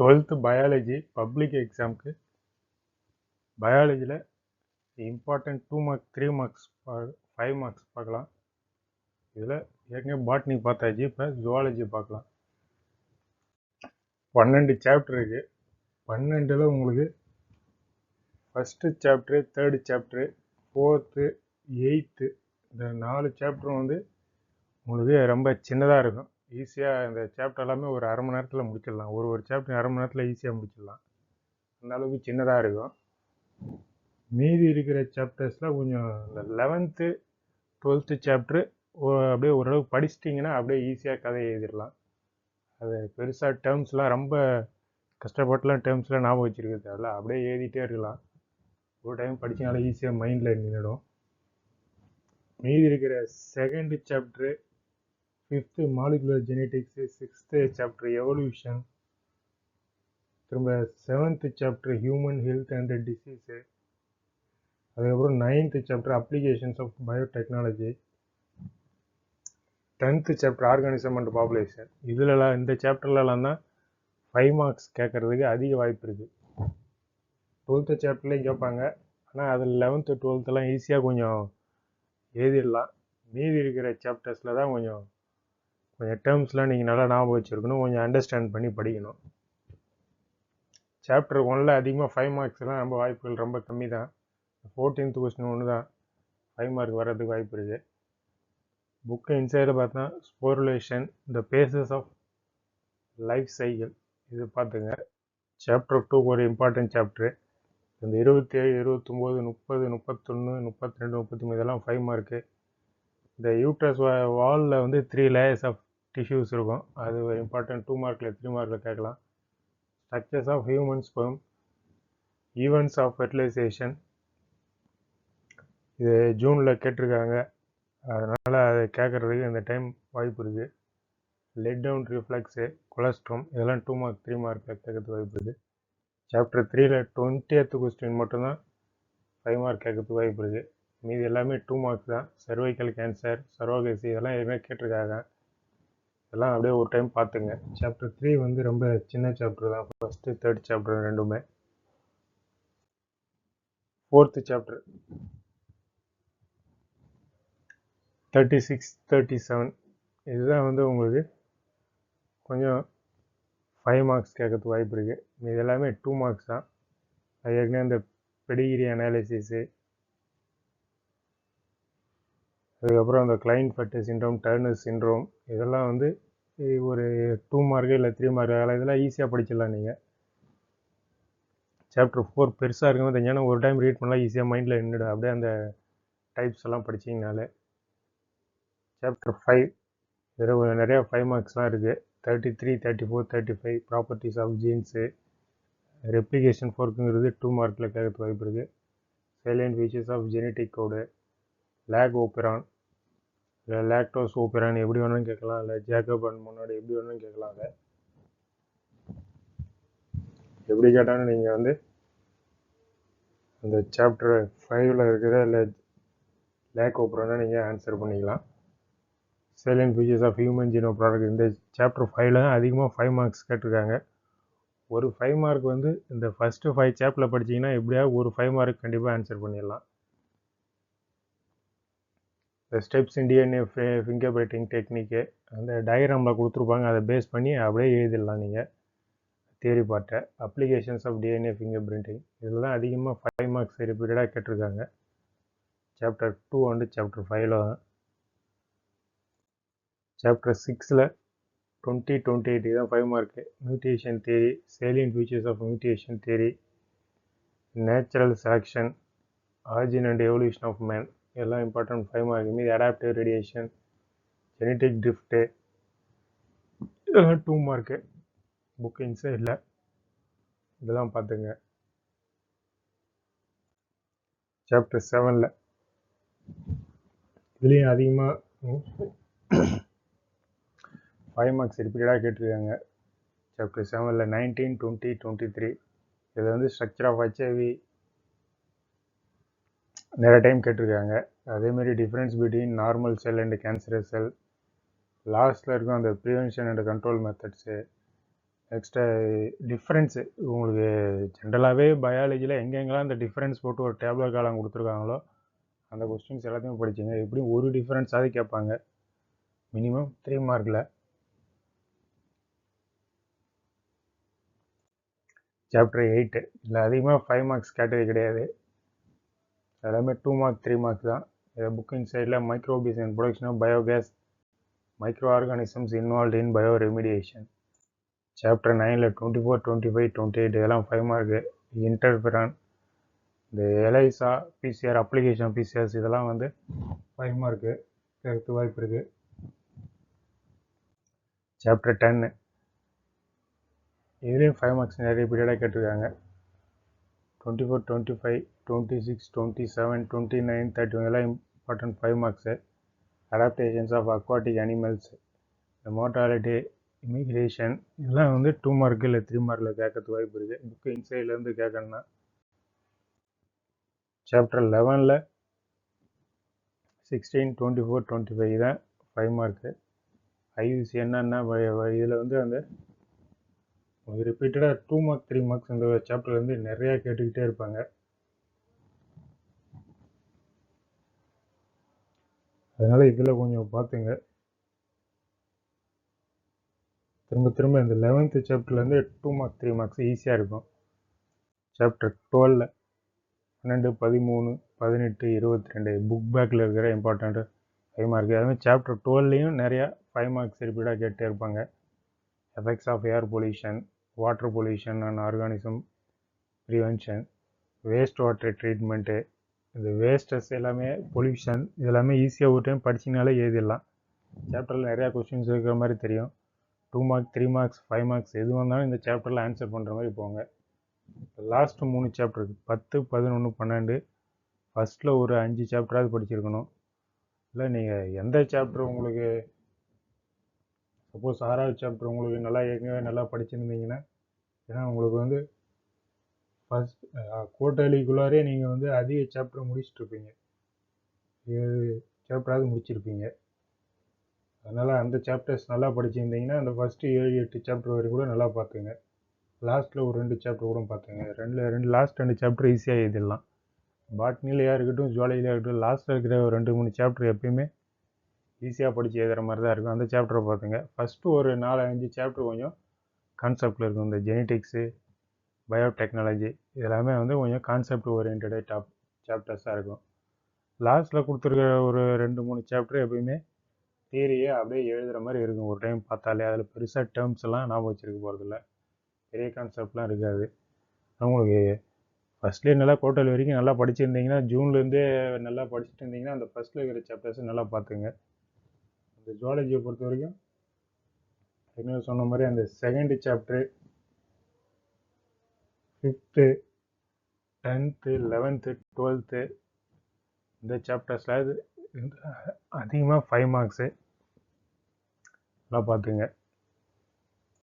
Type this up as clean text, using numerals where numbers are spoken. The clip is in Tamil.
12th பயாலஜி பப்ளிக் எக்ஸாமுக்கு பயாலஜியில் இம்பார்ட்டன்ட் 2 மார்க்ஸ் 3 மார்க்ஸ் 5 மார்க்ஸ் பார்க்கலாம். இதில் ஏற்கனவே பாட்னி பார்த்தாச்சு, இப்போ ஜுவாலஜி பார்க்கலாம். 12 சாப்டர் இருக்குது. 12ல் உங்களுக்கு first chapter, third chapter, 4th, 8th இந்த 4 சாப்டரும் வந்து உங்களுக்கு ரொம்ப சின்னதாக இருக்கும். ஈஸியாக இந்த சாப்டர் எல்லாமே ஒரு அரை மணி நேரத்தில் முடிச்சிடலாம். ஒரு சாப்டர் அரை மணி நேரத்தில் ஈஸியாக முடிச்சிடலாம். அந்த அளவுக்கு சின்னதாக இருக்கும். மீதி இருக்கிற சாப்டர்ஸில் கொஞ்சம் இந்த 11th 12th சாப்டரு அப்படியே ஓரளவுக்கு படிச்சிட்டிங்கன்னா அப்படியே ஈஸியாக கதை எழுதிடலாம். அது பெருசாக டேர்ம்ஸ்லாம் ரொம்ப கஷ்டப்பட்டுலாம் டேர்ம்ஸ்லாம் ஞாபகம் வச்சுருக்க தேவையில்ல, அப்படியே எழுதிட்டே இருக்கலாம். ஒரு டைம் படித்தனால ஈஸியாக மைண்டில் நின்றுடும். மீதி இருக்கிற second chapter, 5th molecular genetics, 6th chapter evolution, திரும்ப 7th chapter human health and disease, அதுக்கப்புறம் 9th chapter applications of biotechnology, 10th chapter organism and population. இதிலலாம் இந்த சாப்டர்லலாம் தான் 5 மார்க்ஸ் கேட்குறதுக்கு அதிக வாய்ப்பு இருக்குது. 12th சாப்டர்லேயும் கேட்பாங்க, ஆனால் அதில் 11th 12thலாம் ஈஸியாக கொஞ்சம் எழுதிடலாம். மீதி இருக்கிற சாப்டர்ஸில் தான் கொஞ்சம் டேர்ம்ஸ்லாம் நீங்கள் நல்லா ஞாபகம் வச்சுருக்கணும், கொஞ்சம் அண்டர்ஸ்டாண்ட் பண்ணி படிக்கணும். சாப்டர் 1ல் அதிகமாக 5 மார்க்ஸ்லாம் ரொம்ப வாய்ப்புகள் ரொம்ப கம்மி தான். 14th கொஸ்டின் ஒன்று தான் 5 மார்க் வர்றதுக்கு வாய்ப்பு இருக்குது. புக்கு இன்சைடில் பார்த்தா ஸ்போருலேஷன், த பேசஸ் ஆஃப் லைஃப் சைக்கிள், இது பார்த்துங்க. சாப்டர் 2 ஒரு இம்பார்ட்டன்ட் சாப்டரு. இந்த 27, 29, 30, 31, 32, 33 இதெல்லாம் 5 மார்க்கு. இந்த யூட்ரஸ் வாலில் வந்து 3 லேயர்ஸ் ஆஃப் டிஷ்யூஸ் இருக்கும், அது ஒரு இம்பார்ட்டன்ட் 2 மார்க்கில் 3 மார்க்கில் கேட்கலாம். Structures of human sperm, events of fertilisation, இது ஜூனில் கேட்டிருக்காங்க, அதனால் அதை கேட்குறதுக்கு இந்த டைம் வாய்ப்பு இருக்குது. லெட் டவுன் ரிஃப்ளெக்ஸு, கொலஸ்ட்ரம், இதெல்லாம் 2 மார்க் 3 மார்க்கில் கேட்கறதுக்கு வாய்ப்பு இருக்குது. சாப்டர் 3ல் 20th கொஸ்டின் மட்டும்தான் 5 மார்க் கேட்கறதுக்கு வாய்ப்பு இருக்குது. மீதி எல்லாமே 2 மார்க்ஸ் தான். சர்வைக்கல் கேன்சர், சரோகசி, இதெல்லாம் எதுவுமே கேட்டிருக்காங்க. இதெல்லாம் அப்படியே ஒரு டைம் பார்த்துங்க. சாப்டர் 3 வந்து ரொம்ப சின்ன சாப்டர் தான், ஃபஸ்ட்டு தேர்ட் சாப்டர் ரெண்டுமே. 4th சாப்டர் 36, 37 இதுதான் வந்து உங்களுக்கு கொஞ்சம் 5 மார்க்ஸ் கேட்கறதுக்கு வாய்ப்பு இருக்குது. இது எல்லாமே 2 மார்க்ஸ் தான். அது ஏற்கனவே இந்த பெடிகிரி அனாலிசிஸு, அதுக்கப்புறம் அந்த கிளைன்ஃபெல்ட் சிண்ட்ரோம், டர்னர் சிண்ட்ரோம், இதெல்லாம் வந்து ஒரு 2 மார்க்கு இல்லை 3 மார்க், இதெல்லாம் ஈஸியாக படிச்சிடலாம் நீங்கள். சாப்டர் 4 பெருசாக இருக்கும்போது தெரிஞ்சாலும் ஒரு டைம் ரீட் பண்ணலாம், ஈஸியாக மைண்டில் நின்றுடும் அப்படியே அந்த டைப்ஸ் எல்லாம் படிச்சிங்கனாலே. சாப்டர் 5 இதில் நிறையா 5 மார்க்ஸ்லாம் இருக்குது. 33, 34, 35 ப்ராப்பர்ட்டிஸ் ஆஃப் ஜீன்ஸு, ரெப்ளிகேஷன் ஃபோர்க்குங்கிறது 2 மார்க்கில் கேட்கறதுக்கு வாய்ப்பு இருக்குது. Salient features of genetic code, lac operon, இல்லை லாக்டோஸ் ஓப்பரான் எப்படி வேணாலும் கேட்கலாம், இல்லை ஜேக்கபான் முன்னாடி எப்படி வேணாலும் கேட்கலாம். அதை எப்படி கேட்டாலும் நீங்கள் வந்து அந்த சாப்டர் 5ல் இருக்கிற இல்லை லேக் ஓப்பரானை நீங்கள் ஆன்சர் பண்ணிக்கலாம். Salient features of human genome project, இந்த சாப்டர் 5ல் தான் அதிகமாக 5 மார்க்ஸ் கேட்டிருக்காங்க. ஒரு 5 மார்க் வந்து இந்த ஃபஸ்ட்டு 5 சாப்டரில் படிச்சிங்கன்னா எப்படியாவது ஒரு 5 மார்க் கண்டிப்பாக ஆன்சர் பண்ணிடலாம். இந்த steps in DNA finger printing technique அந்த டயக்ராமில் கொடுத்துருப்பாங்க, அதை பேஸ் பண்ணி அப்படியே எழுதிடலாம் நீங்கள் தியரி பார்ட்டை. Applications of DNA finger printing, இதில் தான் அதிகமாக 5 மார்க்ஸ் ரிப்பீட்டடாக கேட்டிருக்காங்க. சாப்டர் 2 அண்டு சாப்டர் 5ல் தான். சாப்டர் 6ல் 20, 28 இதுதான் 5 mark. Mutation theory, salient features of mutation theory, natural selection, origin and evolution of man, இதெல்லாம் இம்பார்ட்டன்ட் 5 மார்க். மீது அடாப்டிவ் ரேடியேஷன், ஜெனட்டிக் ட்ரிஃப்ட்டு, இதெல்லாம் 2 மார்க்கு. புக் இன்சைடில் இதெல்லாம் பார்த்துங்க. சாப்டர் 7ல் இதுலேயும் அதிகமாக 5 மார்க்ஸ் ரிப்பீட்டடாக கேட்டிருக்காங்க. சாப்டர் 7ல் 19, 20, 23 இதில் வந்து ஸ்ட்ரக்சர் ஆஃப் ஹெச்ஐவி நிறைய டைம் கேட்டிருக்காங்க. அதேமாதிரி difference between normal cell and cancerous cell, லாஸ்ட்டில் இருக்கும் அந்த prevention and control methods, next difference உங்களுக்கு ஜென்ரலாகவே பயாலஜியில் எங்கெங்கெல்லாம் இந்த டிஃப்ரென்ஸ் போட்டு ஒரு டேப்லெட் காலம் கொடுத்துருக்காங்களோ அந்த கொஸ்டின்ஸ் எல்லாத்தையும் படிச்சுங்க. எப்படியும் ஒரு டிஃப்ரென்ஸாவது கேட்பாங்க மினிமம் 3 மார்க்கில். சாப்டர் 8 இல்லை அதிகமாக 5 மார்க்ஸ் கேட்டது கிடையாது, எல்லாமே 2 மார்க் 3 மார்க்ஸ் தான். புக்கிங் சைடில் microbes and production of biogas, microorganisms involve in bioremediation. Chapter 9ல் 24, 25, 28 இதெல்லாம் 5 மார்க்கு. இன்டர்ஃபெரான், இந்த எலைசா, பிசிஆர், அப்ளிகேஷன் பிசிஆர்ஸ் இதெல்லாம் வந்து 5 மார்க்கு கேட்கறதுக்கு வாய்ப்பு இருக்குது. சாப்டர் 10 இதுலேயும் 5 மார்க்ஸ் நிறைய பீரியடாக கேட்டிருக்காங்க. 24, 25, 26, 27, 29, 31 எல்லாம் important 5 marks. Adaptations of aquatic animals, இந்த மோர்டாலிட்டி, இமிக்ரேஷன் இதெல்லாம் வந்து 2 மார்க்கு இல்லை 3 மார்க்கில் கேட்கறதுக்கு வாய்ப்பு இருக்குது. புக்கு இன்சைட்லேருந்து கேட்கணுன்னா. சாப்டர் 11ல் 16, 24, 25 தான் 5 மார்க்கு. ஐயூசி என்னன்னா இதில் வந்து அந்த ரிப்பீட்டடாக 2 மார்க் 3 மார்க்ஸ் இந்த சாப்டர்லேருந்து நிறையா கேட்டுக்கிட்டே இருப்பாங்க. அதனால் இதில் கொஞ்சம் பார்த்துங்க. திரும்ப இந்த 11th சாப்டர்லேருந்து 2 மார்க் 3 மார்க்ஸ் ஈஸியாக இருக்கும். சாப்டர் 12ல் 12, 13, 18, 22 புக் பேக்கில் இருக்கிற இம்பார்ட்டண்ட்டு 5 மார்க்கு. அதுமாதிரி சாப்டர் 12லையும் நிறையா 5 மார்க்ஸ் ரிப்பீட்டாக கேட்டே இருப்பாங்க. Effects of air pollution, water pollution and organism prevention, waste water treatment, இந்த வேஸ்டஸ் எல்லாமே பொல்யூஷன் இதெல்லாமே ஈஸியாக ஒரு டைம் படிச்சிங்கனாலே எழுதிடலாம். சாப்டரில் நிறையா கொஸ்டின்ஸ் இருக்கிற மாதிரி தெரியும். 2 மார்க் 3 மார்க்ஸ் 5 மார்க்ஸ் எது வந்தாலும் இந்த சாப்டரில் ஆன்சர் பண்ணுற மாதிரி போங்க. லாஸ்ட்டு 3 சாப்டர் 10, 11, 12 ஃபஸ்ட்டில் ஒரு 5 சாப்டராவது படிச்சிருக்கணும். இல்லை நீங்கள் எந்த சாப்டர் உங்களுக்கு சப்போஸ் 6வது சாப்டர் உங்களுக்கு ஏற்கனவே நல்லா படிச்சிருந்தீங்கன்னா, ஏன்னா உங்களுக்கு வந்து ஃபஸ்ட் குவார்ட்டர்லிக்குள்ளாரே நீங்கள் வந்து அதிக சாப்டர் முடிச்சுட்ருப்பீங்க, 7 சாப்டராவது முடிச்சிருப்பீங்க. அதனால் அந்த சாப்டர்ஸ் நல்லா படிச்சிருந்தீங்கன்னா அந்த ஃபஸ்ட்டு 7, 8 சாப்டர் வரைக்கும் கூட நல்லா பார்த்துங்க. லாஸ்ட்டில் ஒரு 2 சாப்டர் கூட பார்த்துங்க. லாஸ்ட் 2 சாப்டர் ஈஸியாக எழுதிடலாம். பாட்னிலையாக இருக்கட்டும், ஜுவாலஜியாக இருக்கட்டும், லாஸ்ட்டில் இருக்கிற ஒரு 2-3 சாப்டர் எப்பயுமே ஈஸியாக படித்து எழுதுகிற மாதிரி தான் இருக்கும். அந்த சாப்டரை பார்த்துங்க. ஃபஸ்ட்டு ஒரு 4-5 சாப்டர் கொஞ்சம் கான்செப்டில் இருக்கும். இந்த ஜெனட்டிக்ஸு, பயோடெக்னாலஜி இதெல்லாமே வந்து கொஞ்சம் கான்செப்ட் ஓரியன்டட் சாப்டர்ஸாக இருக்கும். லாஸ்ட்டில் கொடுத்துருக்கிற ஒரு 2-3 சாப்டர் எப்பயுமே தியரியை அப்படியே எழுதுகிற மாதிரி இருக்கும். ஒரு டைம் பார்த்தாலே அதில் பெருசாக டேர்ம்ஸ் எல்லாம் ஞாபகம் வச்சுருக்க போகிறதில்ல, பெரிய கான்செப்ட்லாம் இருக்காது. உங்களுக்கு ஃபஸ்ட்லேயே நல்லா குவார்ட்டர்லி வரைக்கும் நல்லா படிச்சிருந்தீங்கன்னா, ஜூன்லேருந்தே நல்லா படிச்சுட்டு இருந்தீங்கன்னா அந்த ஃபஸ்ட்டில் இருக்கிற சாப்டர்ஸை நல்லா பார்த்துங்க. அந்த ஜுவாலஜியை பொறுத்த வரைக்கும் என்ன சொன்ன மாதிரி அந்த 2nd chapter, 5th, 10th, 11th, 12th இந்த சாப்டர்ஸில் அதிகமாக 5 மார்க்ஸு நல்லா பார்த்துங்க.